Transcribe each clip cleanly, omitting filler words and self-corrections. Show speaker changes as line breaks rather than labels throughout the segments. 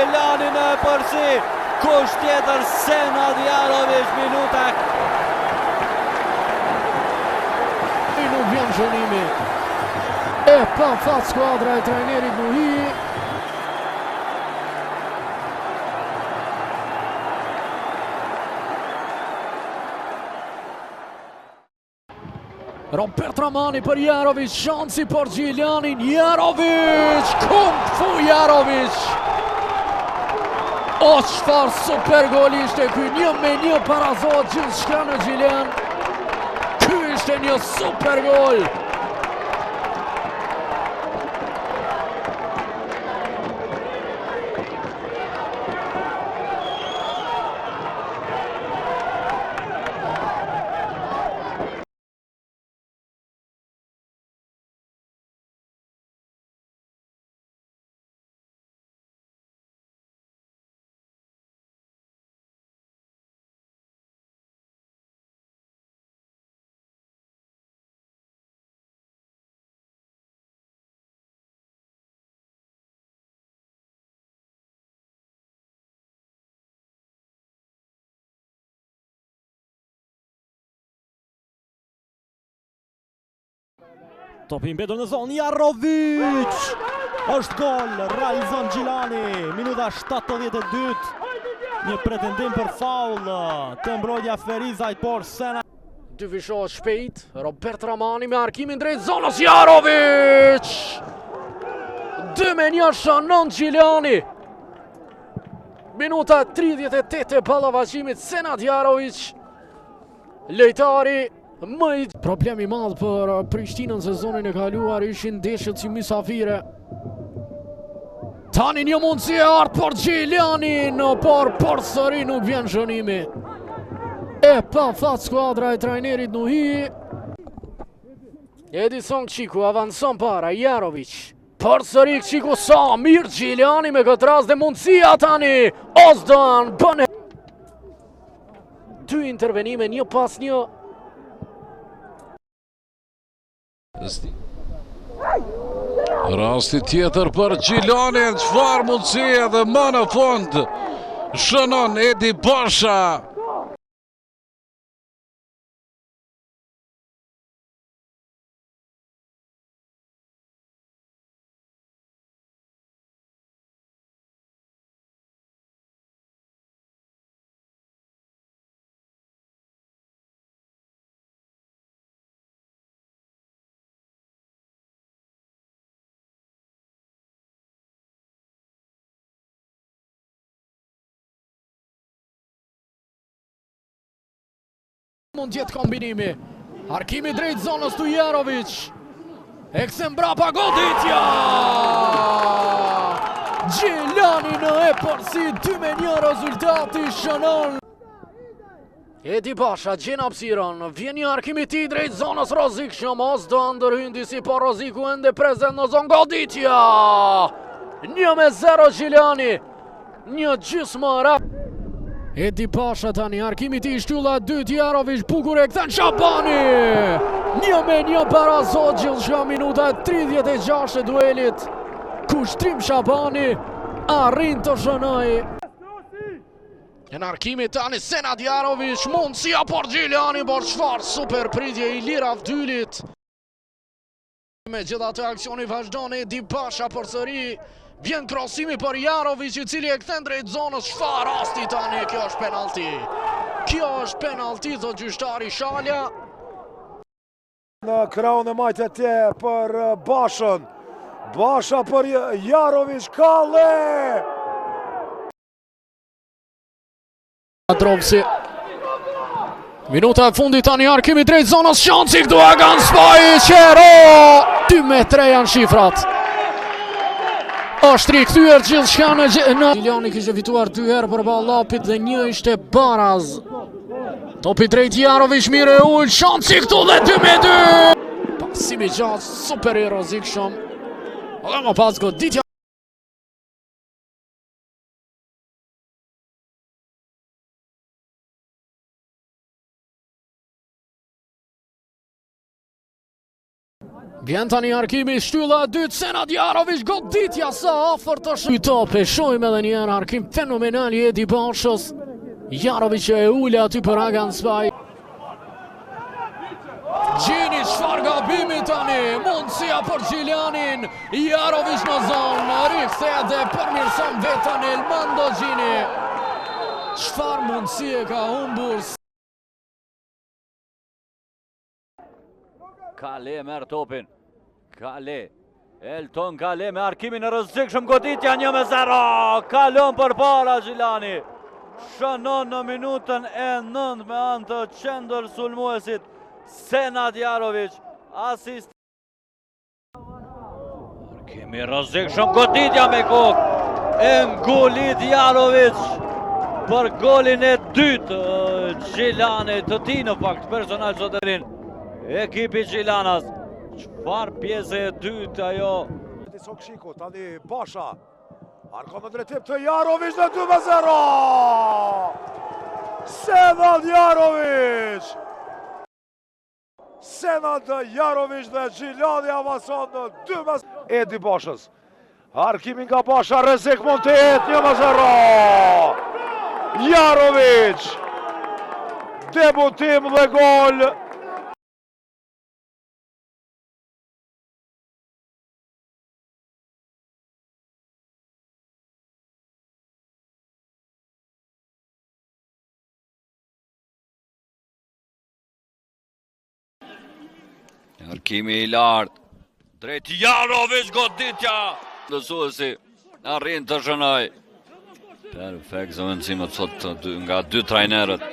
Gjelani në përsi, kush tjetër se Nadjarovic, minuta.
Nuk vjen shënimi. E pa fat skuadra e trajnerit Nuhi. Robert Ramani për Jarovic, shansi për Gjiljanin, Jarovic, kung fu Jarovic. O çfarë super gol ishte ky, 1-1 parazohet gjithçka në Gjiljan. Ky ishte një super gol.
Topi mbetur në zonë, Jarovic! Është gol, realizon Gjilani, minuta 72. Një pretendim për faul të mbrojtja Ferizajt, por Sena.
Dy vishohet shpejt, Robert Ramani me arkimin drejt zonës, Jarovic! 2-1 shënon Gjilani. Minuta 38 e ballavaqimit, Senad Jarovic, lojtari më i problemi madh për Prishtinën sezonin e kaluar ishin ndeshjet si mysafire. Tani një mundësi e art për Gjiljanin, por përsëri nuk vjen shënimi. E pa fat skuadra e trajnerit Nuhi. Edison Qiku avanson para Jarovic. Përsëri Qiku sa mirë Gjiljani me këtë rast dhe mundësia tani. Ozdan bën dy intervenime, një pas një.
Rasti tjetër për Gjiljanin, çfarë mundësie dhe më në fund shënon Edi Basha.
Mund tjetë kombinimi. Arkimi drejt zonës të Jarovic. Ekse mbrapa goditja! Gjilani në e përsi 2-1 rezultati shënon. Edi Basha gjen hapësiron, vjen një arkimi ti drejt zonës Rozik Shomos, do ndërhyndi si po Roziku ende prezent në zonë goditja! 1-0 Gjilani, një gjysmë ra. Edi Basha tani, arkimi ti shtylla 2 Jarovic, bukur e kthen Shabani! 1-1 parazot gjithçka, minuta 36 e duelit. Kushtrim Shabani arrin të shënoj. Në arkimi tani Senad Jarovic, mundësia për Gjilani, por çfarë super pritje i lira Avdylit. Me gjithatë aksioni vazhdon Edi Basha përsëri. Vjen krosimi për Jarovic i cili e kthen drejt zonës, çfarë rasti tani, kjo është penalti. Kjo është penalti, thot gjyqtari Shalja.
Në kraun e majtë tje për Bashën. Basha për Jarovic, kalle!
Drovsi. Minuta e fundit tani, arkimi drejt zonës, shansi këtu Agan Spaj, qero! 2-3 janë shifrat. Është rikthyer gjithçka në Gjilani kishte fituar 2 herë përballë Lapit dhe 1 ishte baraz. Topi drejt Jarovic, mire ul, shansi këtu dhe 2-2. Pasimi gjatë, super i rrezikshëm. Dhe më pas goditja. Vjen tani Arkimi, shtylla e dytë, Senad Jarović, goditja sa afër të tope. Shohim edhe një herë arkim fenomenal i Edi Bashës. Jarović e ule aty për Agan Spaj. Gjini, çfarë gabimi tani, mundësia për Gjilianin. Jarović në zonë, rikthehet dhe përmirëson vetën Elmando Gjini. Çfarë mundësie ka humbur.
Kale merr topin. Kale. Elton Kale me Arkimin e rrezikshëm, goditja 1-0. Kalon përpara Gjilani. Shënon në minutën e 9 me anë të qendër sulmuesit Senad Jarović. Asist. Arkimi rrezikshëm, goditja me kokë. E ngolit Jarović për golin e dytë Gjilani të tij në fakt personal zotërin. Ekipi Gjilanas, çfarë pjesë e dytë ajo?
Sokshiko, tani Basha. Arkon në drejtim të Jarović në 2-0. Senad Jarović. Senad Jarović dhe Gjilani avanson në 2-0. Edi Bashës. Arkimi nga Basha, rrezik mund të jetë 1-0. Jarović. Debutim dhe gol.
Arkimi i lartë, drejt Jarović, goditja ndësuesi, arrin të shënoj. Perfekt zëvendësimet sot nga dy trajnerët.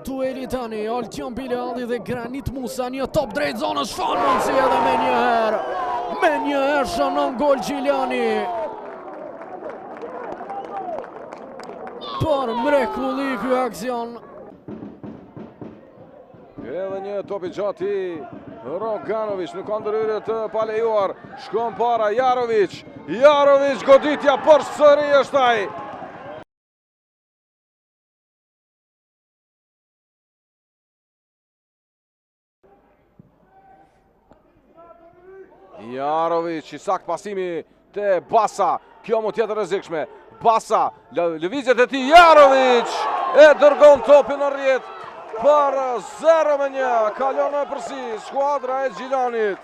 Dueli tani, Altion Bilali dhe Granit Musa, një top drejt zonës, shfar mundësi edhe me një herë shënon gol Gjiliani. Por mrekulli ky aksion.
Edhe një topi gjati Roganović në kondërhyrje të palejuar. Shkon para Jarović. Jarović, goditja për sëri është ai. Jarović, i sakt pasimi te Basa. Kjo mund tjetë rrezikshme. Basa, lëvizjet e tij, Jarović e dërgon topin në rrjet për 0-1. Kalon në përsi skuadra e Gjilanit.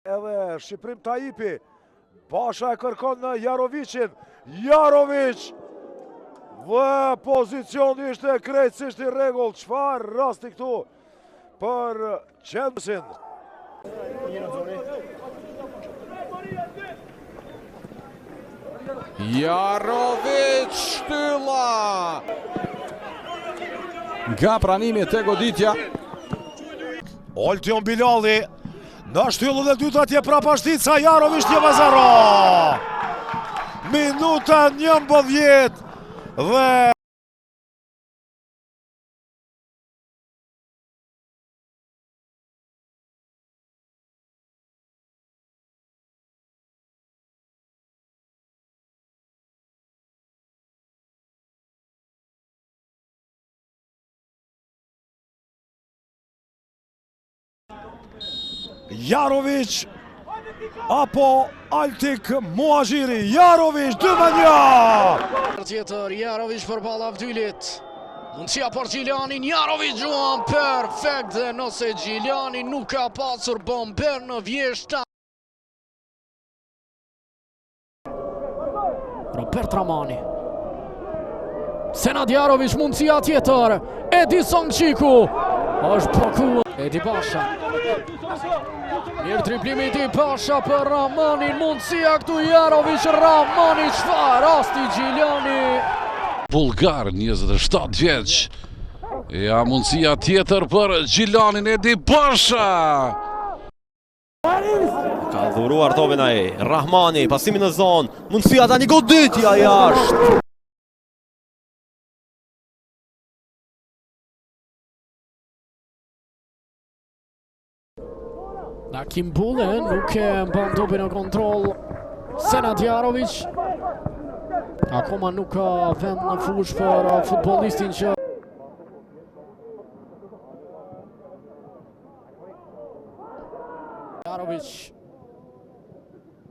Edhe Shqiprim Tajipi. Basha e kërkon në Jarovićin. Jarović dhe pozicioni ishte krejtësisht i rregull. Çfarë rasti këtu për Qendësin.
Jarović, shtylla nga pranimi te goditja.
Altion Bilali në shtyllën e dytë atje prapa Shtica. Jarović 1-0. Minuta 11 dhe Jarović apo Altik Muazhiri. Jarović 2-1.
Tjetër Jarović përballë Avdylit. Mundësia për Gjilianin, Jarović juan perfekt dhe nëse Gjiliani nuk ka pasur bomber në vjeshta. Robert Ramani. Senad Jarović, mundësia tjetër. Edi Songqiku. Është blokuar. Edi Basha. Mirë triplimi i Basha për Ramanin, mundësia këtu Jarović, Ramani, çfarë rasti Gjiliani.
Bullgar, 27 vjeç. Ja, mundësia tjetër për Gjilanin, Edi Basha.
Ka dhuruar topin ai, Rahmani, pasimi në zonë, mundësia tani goditja jashtë.
Nakim Bulle nuk e mban topin në kontroll Senad Jarovic. Akoma nuk ka vend në fush për futbollistin që Jarovic,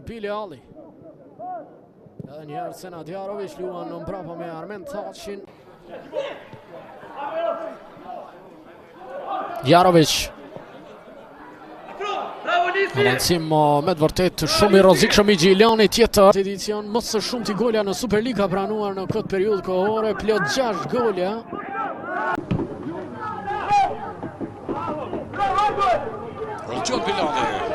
Bile Ali. Edhe njerë Senad Jarovic luan në mbrapa me Armen Tacin. Jarovic. Në lancim me të vërtet shumë i rrezikshëm i Gjilani tjetër. Edicion më së shumti gola në Superliga pranuar në këtë periudhë kohore, plot 6 gola.
Rëgjon Bilali.